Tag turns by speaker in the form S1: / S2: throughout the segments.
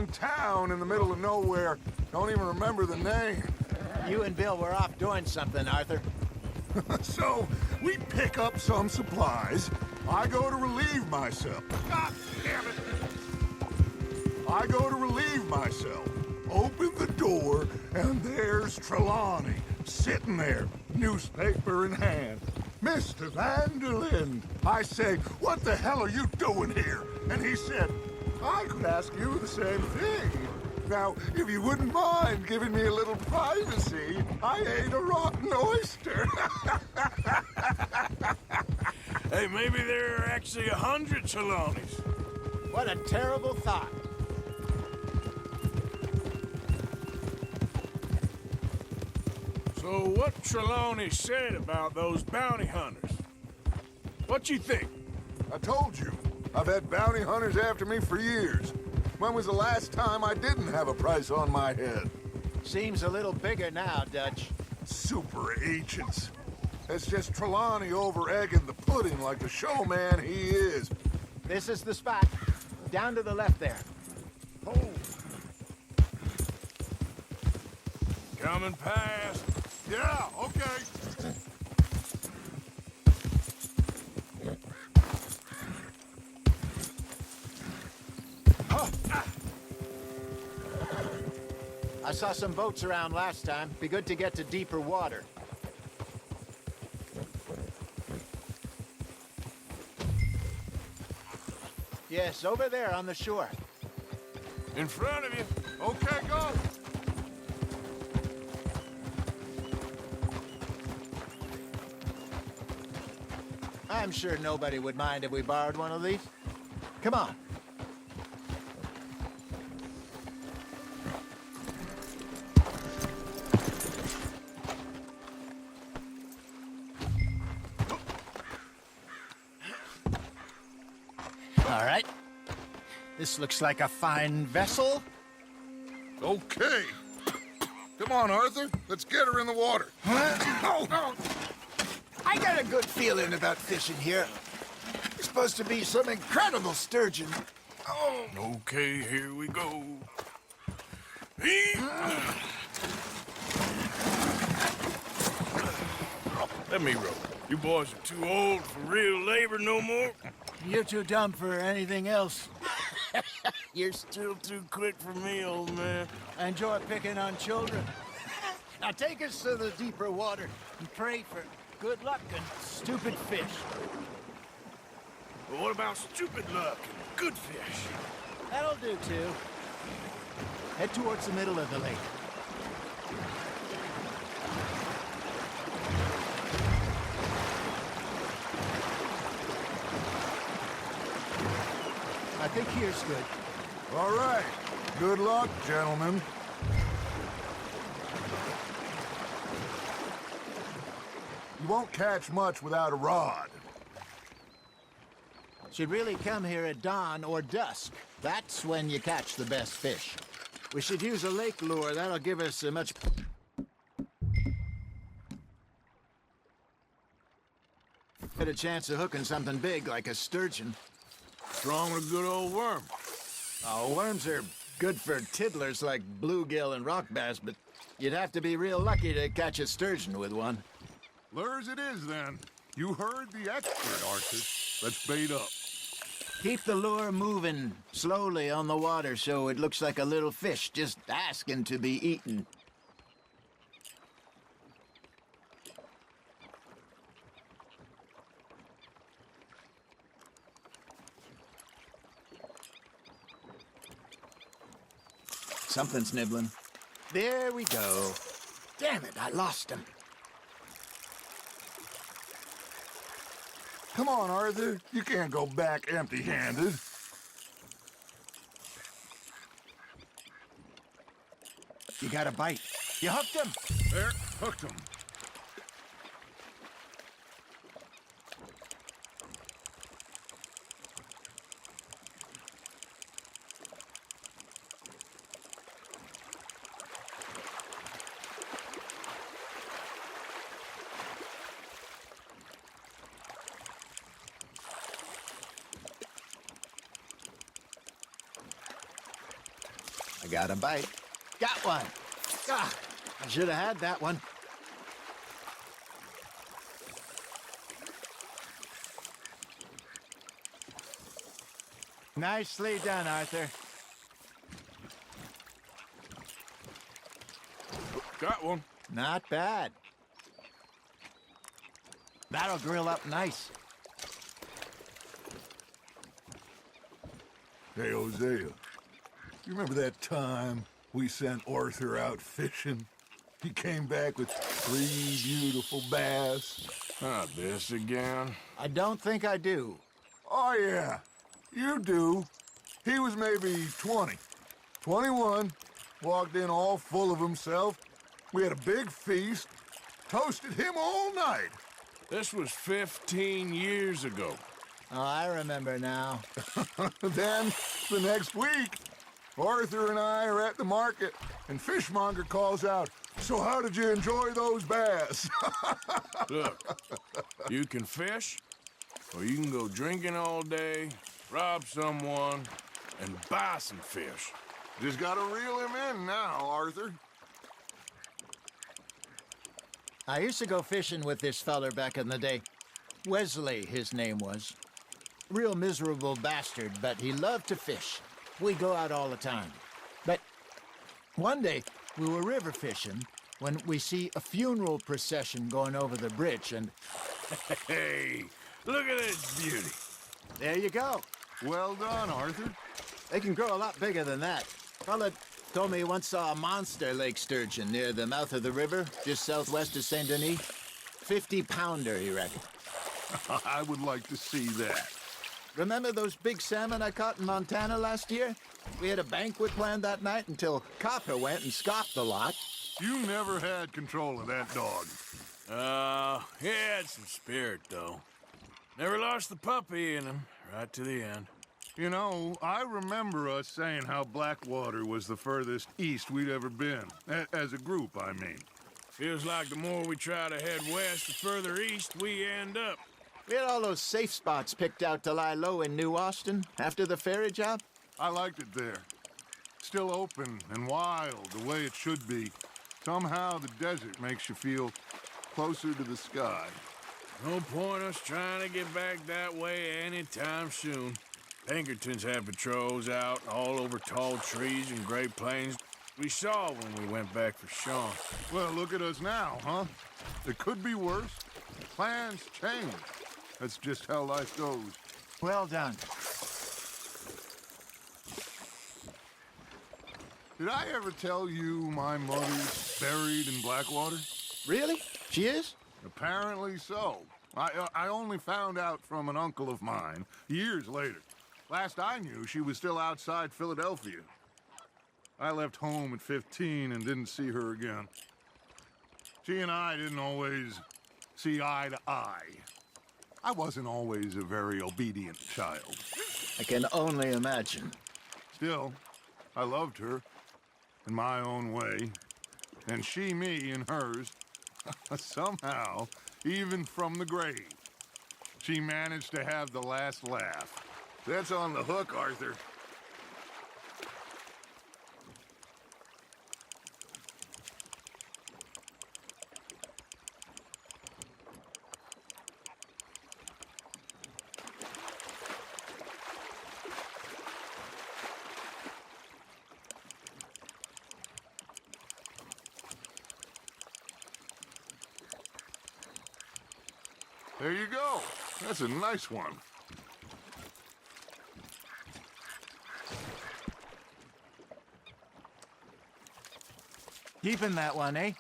S1: town in the middle of nowhere. Don't even remember the name.
S2: You and Bill were off doing something, Arthur.
S1: So, we pick up some supplies. I go to relieve myself. God damn it! I go to relieve myself. Open the door, and there's Trelawney, sitting there, newspaper in hand. Mr. Van der Linde. I say, what the hell are you doing here? And he said, I could ask you the same thing. Now, if you wouldn't mind giving me a little privacy, I ate a rotten oyster.
S3: Hey, maybe there are actually 100 Trelawneys.
S2: What a terrible thought.
S3: So what Trelawney said about those bounty hunters? What you think?
S1: I told you, I've had bounty hunters after me for years. When was the last time I didn't have a price on my head?
S2: Seems a little bigger now, Dutch.
S1: Super agents. It's just Trelawney over-egging the pudding like the showman he is.
S2: This is the spot. Down to the left there.
S1: Oh,
S3: Coming past.
S1: yeah, okay.
S2: I saw some boats around last time. Be good to get to deeper water. Yes, over there on the shore.
S3: In front of you.
S1: Okay, go.
S2: I'm sure nobody would mind if we borrowed one of these. Come on. All right. This looks like a fine vessel.
S1: Okay. Come on, Arthur. Let's get her in the water.
S2: Oh. I got a good feeling about fishing here. It's supposed to be some incredible sturgeon. Oh.
S3: Okay, here we go. Let me row. You boys are too old for real labor no more.
S2: You're too dumb for anything else.
S3: You're still too quick for me, old man.
S2: I enjoy picking on children. Now take us to the deeper water and pray for good luck and stupid fish.
S3: But what about stupid luck and good fish?
S2: That'll do, too. Head towards the middle of the lake. I think here's good.
S1: All right. Good luck, gentlemen. You won't catch much without a rod.
S2: Should really come here at dawn or dusk. That's when you catch the best fish. We should use a lake lure. That'll give us a much... better chance of hooking something big like a sturgeon.
S3: What's wrong with a good old worm?
S2: Oh, worms are good for tiddlers like bluegill and rock bass, but you'd have to be real lucky to catch a sturgeon with one.
S1: Lures it is, then. You heard the expert, Arthur. Let's bait up.
S2: Keep the lure moving slowly on the water so it looks like a little fish just asking to be eaten. Something's nibbling. There we go. Damn it, I lost him.
S1: Come on, Arthur. You can't go back empty-handed.
S2: You got a bite. You hooked him.
S1: There, hooked him.
S2: got a bite. Got one. Ah, I should have had that one. Nicely done, Arthur.
S3: Got one.
S2: Not bad. That'll grill up nice.
S1: Hey, Hosea, you remember that time we sent Arthur out fishing? He came back with 3 beautiful bass.
S3: Not this again.
S2: I don't think I do.
S1: Oh, yeah, you do. He was maybe 20, 21, walked in all full of himself. We had a big feast, toasted him all night.
S3: This was 15 years ago.
S2: Oh, I remember now.
S1: Then, the next week, Arthur and I are at the market, and Fishmonger calls out, "So how did you enjoy those bass?"
S3: Look, you can fish, or you can go drinking all day, rob someone, and buy some fish.
S1: Just gotta reel him in now, Arthur.
S2: I used to go fishing with this feller back in the day. Wesley, his name was. Real miserable bastard, but he loved to fish. We go out all the time. But one day, we were river fishing when we see a funeral procession going over the bridge, and
S3: Hey, look at this beauty.
S2: there you go.
S1: Well done, Arthur.
S2: They can grow a lot bigger than that. Fella told me he once saw a monster lake sturgeon near the mouth of the river, just southwest of Saint Denis. 50-pounder, he reckoned.
S1: I would like to see that.
S2: Remember those big salmon I caught in Montana last year? We had a banquet planned that night until Copper went and scoffed the lot.
S1: You never had control of that dog.
S3: He had some spirit, though. Never lost the puppy in him, right to the end.
S1: You know, I remember us saying how Blackwater was the furthest east we'd ever been. As a group, I mean.
S3: Feels like the more we try to head west, the further east we end up.
S2: We had all those safe spots picked out to lie low in New Austin after the ferry job.
S1: I liked it there. Still open and wild, the way it should be. Somehow the desert makes you feel closer to the sky.
S3: No point us trying to get back that way anytime soon. Pinkertons had patrols out all over tall trees and Great Plains. We saw when we went back for Sean.
S1: Well, look at us now, huh? It could be worse. Plans change. That's just how life goes.
S2: Well done.
S1: Did I ever tell you my mother's buried in Blackwater?
S2: Really? She is?
S1: Apparently so. I only found out from an uncle of mine years later. Last I knew, she was still outside Philadelphia. I left home at 15 and didn't see her again. She and I didn't always see eye to eye. I wasn't always a very obedient child.
S2: I can only imagine.
S1: Still, I loved her in my own way, and she me in hers. Somehow, even from the grave, she managed to have the last laugh. That's on the hook, Arthur. There you go. That's a nice one.
S2: Keeping that one, eh?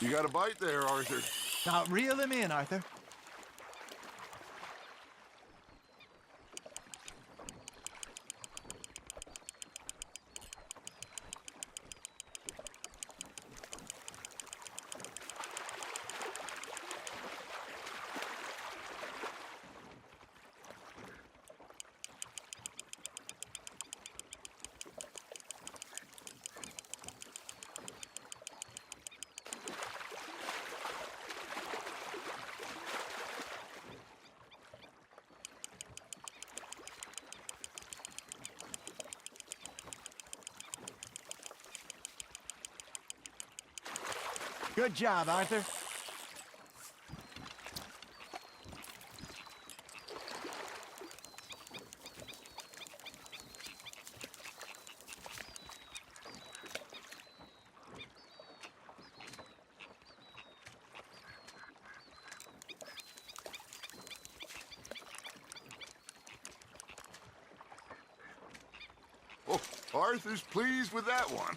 S1: You got a bite there, Arthur.
S2: Now reel him in, Arthur. Good job, Arthur.
S1: Oh, Arthur's pleased with that one.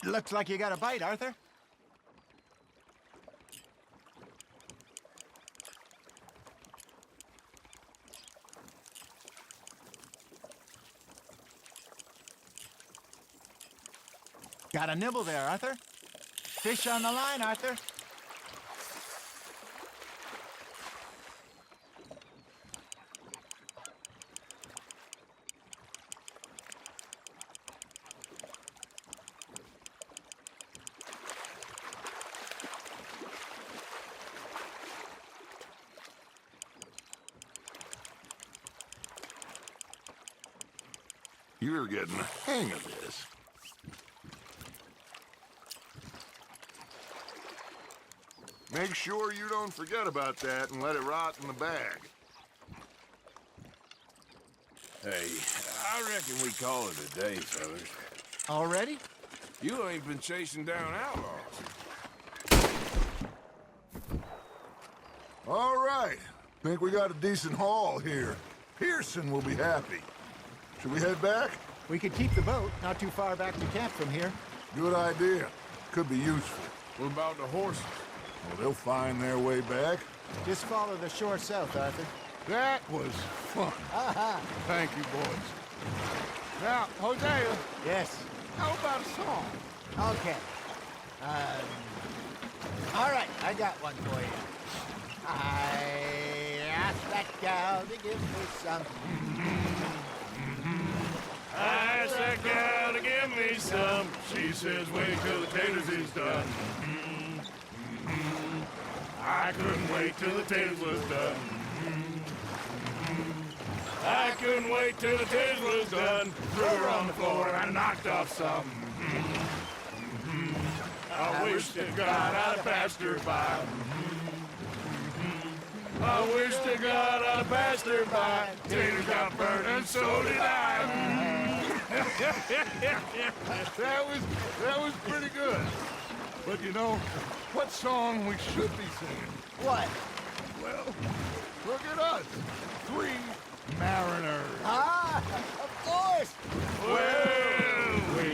S2: Looks like you got a bite, Arthur. Got a nibble there, Arthur. Fish on the line, Arthur.
S1: You're getting the hang of this. Make sure you don't forget about that and let it rot in the bag.
S3: Hey, I reckon we call it a day, fellas.
S2: Already?
S3: You ain't been chasing down outlaws.
S1: All right. Think we got a decent haul here. Pearson will be happy. Should we head back?
S2: We could keep the boat not too far back to camp from here.
S1: Good idea. Could be useful.
S3: What about the horses?
S1: Well, they'll find their way back.
S2: Just follow the shore south, Arthur.
S1: That was fun. Thank you, boys. Now, Hosea,
S2: Yes.
S1: how about a song?
S2: Okay. All right, I got one for you. I asked that gal to give me some.
S3: I asked that gal to give me some. She says, wait till the taters is done. I couldn't wait till the taters was done. I couldn't wait till the taters was done. Threw her on the floor and I knocked off some. I wish to God I'd passed her by. I wish to God I'd passed her by. Taters got burned and so did I.
S1: That was pretty good. But you know, what song we should be singing?
S2: What?
S1: Well, look at us. 3 mariners.
S2: Ah, of course.
S3: Well, we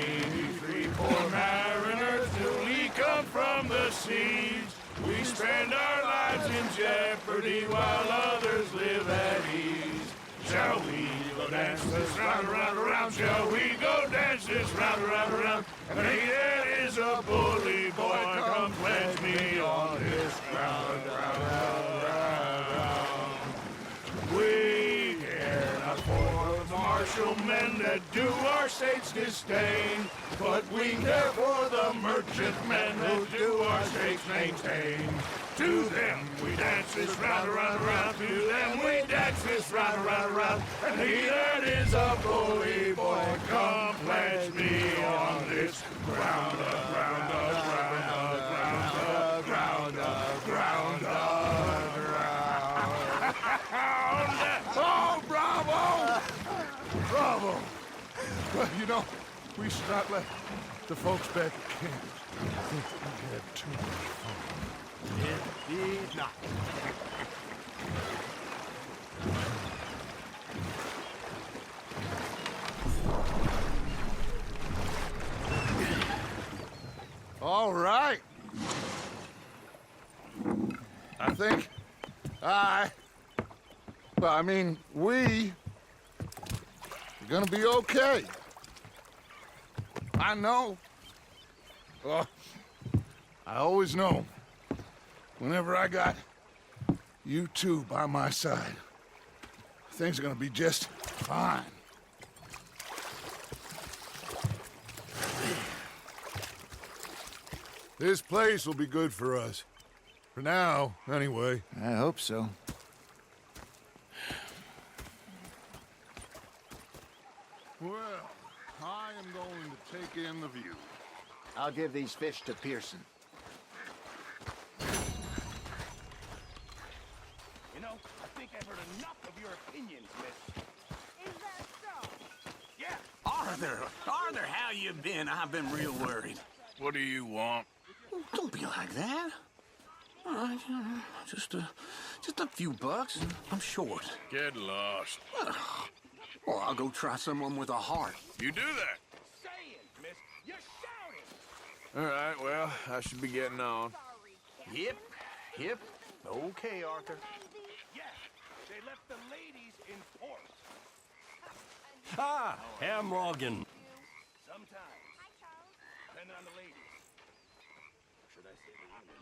S3: 3 poor mariners till we come from the seas. We spend our lives in jeopardy while others live at ease. Shall we go dance this round, around, around? Shall we go dance this round, around, around? And he that is a bully boy, come pledge me on this ground, round, round, round. We care not for the martial men that do our state's disdain, but we care for the merchant men who do our state's maintain. To them we dance this round, around, around. To them we dance this round, around, around. And he that is a bully boy, come pledge me on this ground, ground, ground, ground, ground, ground, ground.
S1: Oh, bravo! Bravo! Well, you know, we should not let the folks back at camp think that we had too much fun.
S2: Indeed not.
S1: All right. I think we are gonna be okay. I know. Well, I always know. Whenever I got you two by my side, things are gonna be just fine. This place will be good for us. For now, anyway.
S2: I hope so.
S1: Well, I am going to take in the view.
S2: I'll give these fish to Pearson.
S4: You know, I think I've heard enough of your opinions, miss.
S5: Is that so?
S4: Yeah. Arthur, how you been? I've been real worried.
S3: What do you want?
S4: Don't be like that. All right, just a few bucks, and I'm short.
S3: Get lost.
S4: Well, I'll go try someone with a heart.
S3: You do that.
S4: Saying, miss, you're shouting.
S3: All right, well, I should be getting on.
S5: Sorry,
S4: Yep. Okay, Arthur.
S5: Captain.
S4: Yes, they left the ladies in port.
S6: Ah, Herr Morgan.
S4: Sometimes,
S5: Hi, Charles.
S4: depending on the ladies. Or should I say the women?